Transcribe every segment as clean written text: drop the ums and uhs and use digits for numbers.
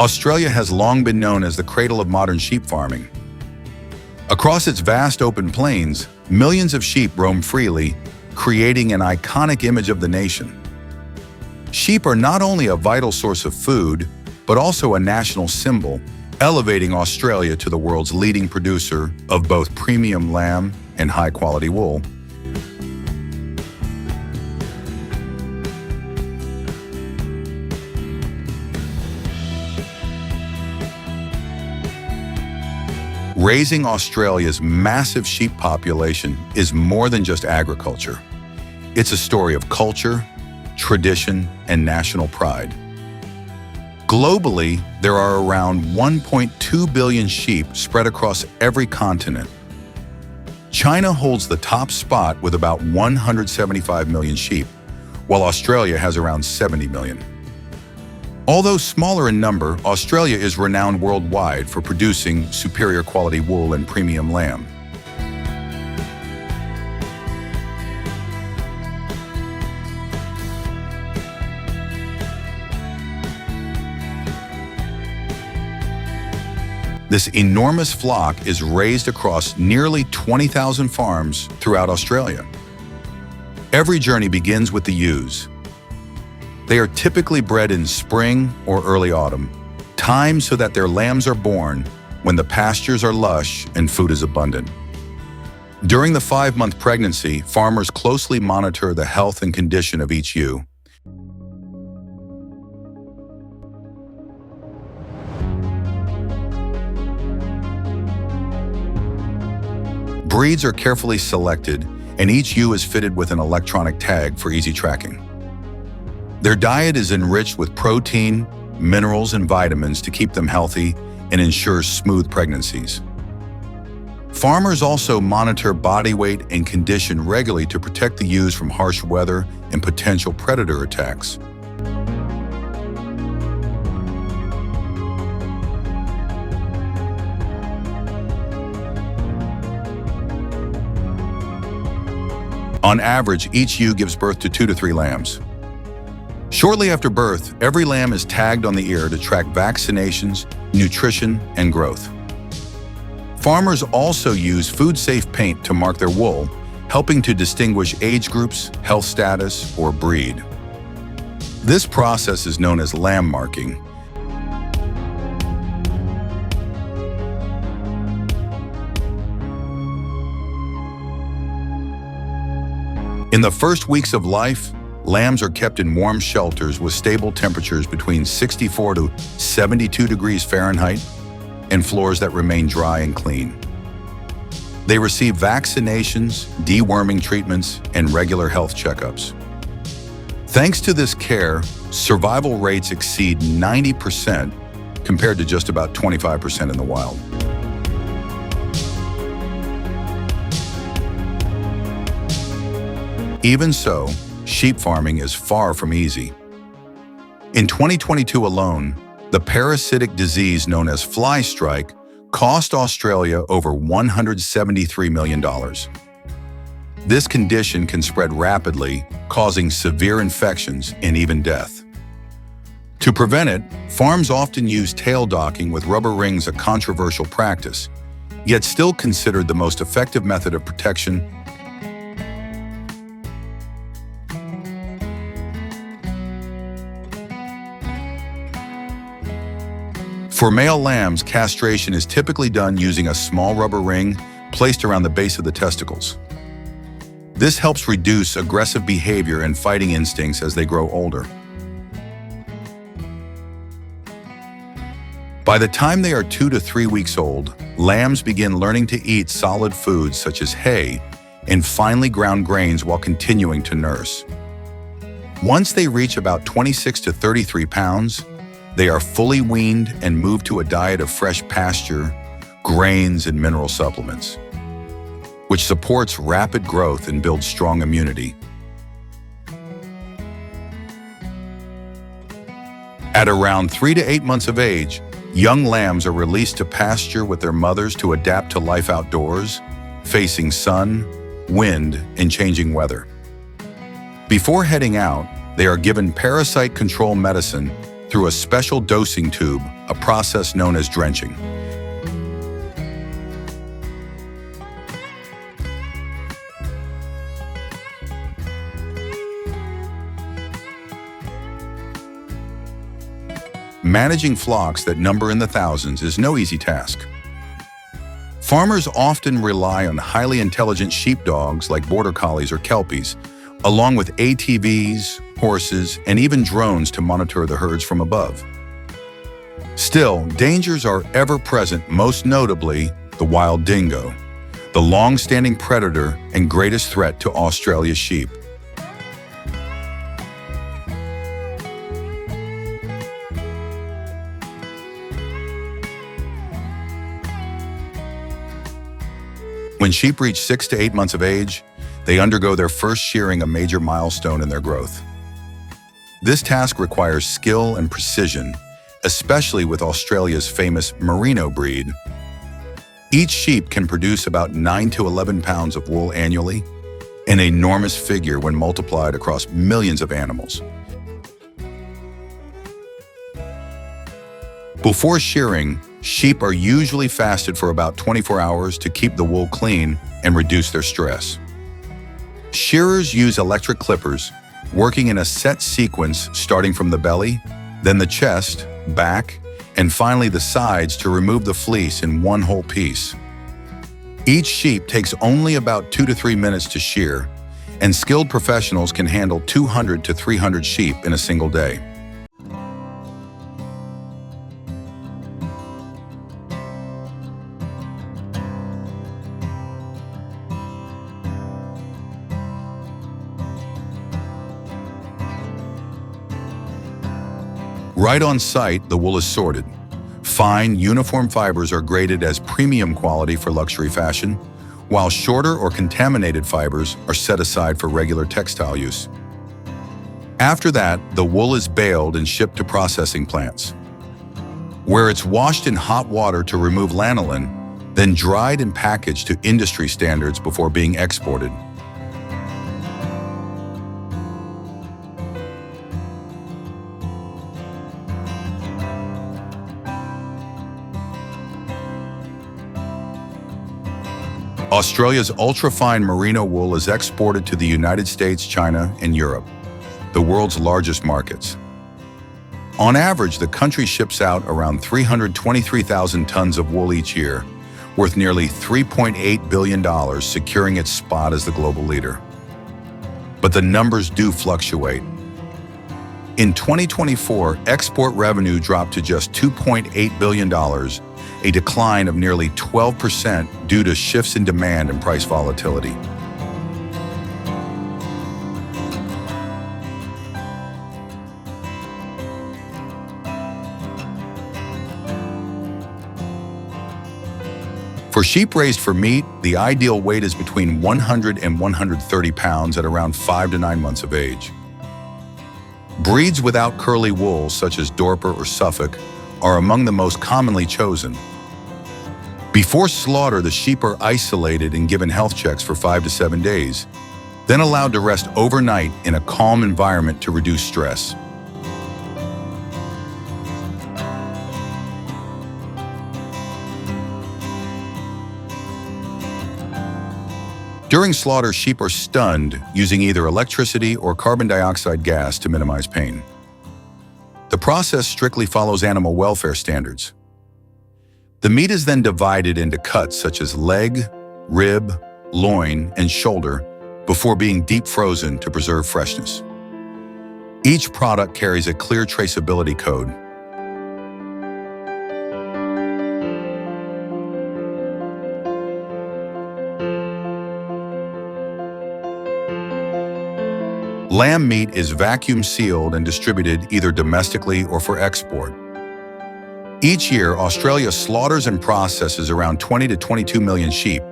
Australia has long been known as the cradle of modern sheep farming. Across its vast open plains, millions of sheep roam freely, creating an iconic image of the nation. Sheep are not only a vital source of food, but also a national symbol, elevating Australia to the world's leading producer of both premium lamb and high-quality wool. Raising Australia's massive sheep population is more than just agriculture. It's a story of culture, tradition, and national pride. Globally, there are around 1.2 billion sheep spread across every continent. China holds the top spot with about 175 million sheep, while Australia has around 70 million. Although smaller in number, Australia is renowned worldwide for producing superior quality wool and premium lamb. This enormous flock is raised across nearly 20,000 farms throughout Australia. Every journey begins with the ewes. They are typically bred in spring or early autumn, timed so that their lambs are born when the pastures are lush and food is abundant. During the 5-month pregnancy, farmers closely monitor the health and condition of each ewe. Breeds are carefully selected, and each ewe is fitted with an electronic tag for easy tracking. Their diet is enriched with protein, minerals, and vitamins to keep them healthy and ensure smooth pregnancies. Farmers also monitor body weight and condition regularly to protect the ewes from harsh weather and potential predator attacks. On average, each ewe gives birth to 2 to 3 lambs. Shortly after birth, every lamb is tagged on the ear to track vaccinations, nutrition, and growth. Farmers also use food-safe paint to mark their wool, helping to distinguish age groups, health status, or breed. This process is known as lamb marking. In the first weeks of life, lambs are kept in warm shelters with stable temperatures between 64 to 72 degrees Fahrenheit and floors that remain dry and clean. They receive vaccinations, deworming treatments, and regular health checkups. Thanks to this care, survival rates exceed 90% compared to just about 25% in the wild. Even so, sheep farming is far from easy. In 2022 alone, the parasitic disease known as fly strike cost Australia over $173 million. This condition can spread rapidly, causing severe infections and even death. To prevent it, farms often use tail docking with rubber rings, a controversial practice, yet still considered the most effective method of protection. For male lambs, castration is typically done using a small rubber ring placed around the base of the testicles. This helps reduce aggressive behavior and fighting instincts as they grow older. By the time they are 2 to 3 weeks old, lambs begin learning to eat solid foods such as hay and finely ground grains while continuing to nurse. Once they reach about 26 to 33 pounds, they are fully weaned and move to a diet of fresh pasture, grains, and mineral supplements, which supports rapid growth and builds strong immunity. At around 3 to 8 months of age, young lambs are released to pasture with their mothers to adapt to life outdoors, facing sun, wind, and changing weather. Before heading out, they are given parasite control medicine through a special dosing tube, a process known as drenching. Managing flocks that number in the thousands is no easy task. Farmers often rely on highly intelligent sheepdogs like border collies or kelpies, along with ATVs, horses, and even drones to monitor the herds from above. Still, dangers are ever present, most notably the wild dingo, the long-standing predator and greatest threat to Australia's sheep. When sheep reach 6 to 8 months of age, they undergo their first shearing, a major milestone in their growth. This task requires skill and precision, especially with Australia's famous Merino breed. Each sheep can produce about 9 to 11 pounds of wool annually, an enormous figure when multiplied across millions of animals. Before shearing, sheep are usually fasted for about 24 hours to keep the wool clean and reduce their stress. Shearers use electric clippers, working in a set sequence starting from the belly, then the chest, back, and finally the sides to remove the fleece in one whole piece. Each sheep takes only about 2 to 3 minutes to shear, and skilled professionals can handle 200 to 300 sheep in a single day. Right on site, the wool is sorted. Fine, uniform fibers are graded as premium quality for luxury fashion, while shorter or contaminated fibers are set aside for regular textile use. After that, the wool is baled and shipped to processing plants, where it's washed in hot water to remove lanolin, then dried and packaged to industry standards before being exported. Australia's ultra-fine merino wool is exported to the United States, China, and Europe, the world's largest markets. On average, the country ships out around 323,000 tons of wool each year, worth nearly $3.8 billion, securing its spot as the global leader. But the numbers do fluctuate. In 2024, export revenue dropped to just $2.8 billion, a decline of nearly 12% due to shifts in demand and price volatility. For sheep raised for meat, the ideal weight is between 100 and 130 pounds at around 5 to 9 months of age. Breeds without curly wool, such as Dorper or Suffolk, are among the most commonly chosen. Before slaughter, the sheep are isolated and given health checks for 5 to 7 days, then allowed to rest overnight in a calm environment to reduce stress. During slaughter, sheep are stunned using either electricity or carbon dioxide gas to minimize pain. The process strictly follows animal welfare standards. The meat is then divided into cuts such as leg, rib, loin, and shoulder before being deep frozen to preserve freshness. Each product carries a clear traceability code. Lamb meat is vacuum sealed and distributed either domestically or for export. Each year, Australia slaughters and processes around 20 to 22 million sheep,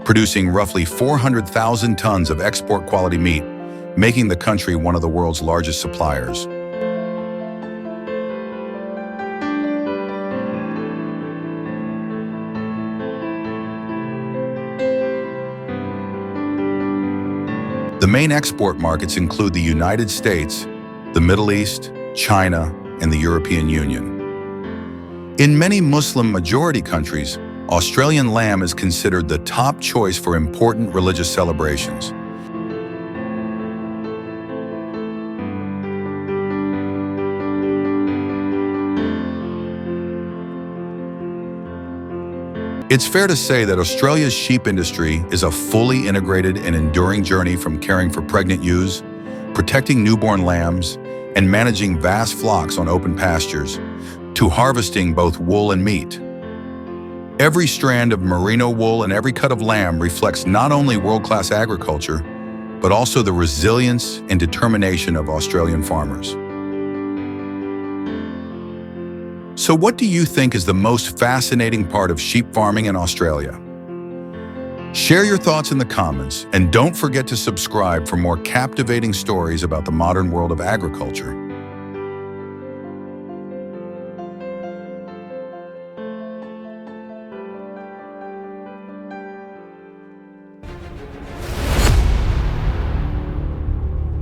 producing roughly 400,000 tons of export-quality meat, making the country one of the world's largest suppliers. The main export markets include the United States, the Middle East, China, and the European Union. In many Muslim-majority countries, Australian lamb is considered the top choice for important religious celebrations. It's fair to say that Australia's sheep industry is a fully integrated and enduring journey from caring for pregnant ewes, protecting newborn lambs, and managing vast flocks on open pastures, to harvesting both wool and meat. Every strand of merino wool and every cut of lamb reflects not only world-class agriculture, but also the resilience and determination of Australian farmers. So what do you think is the most fascinating part of sheep farming in Australia? Share your thoughts in the comments, and don't forget to subscribe for more captivating stories about the modern world of agriculture.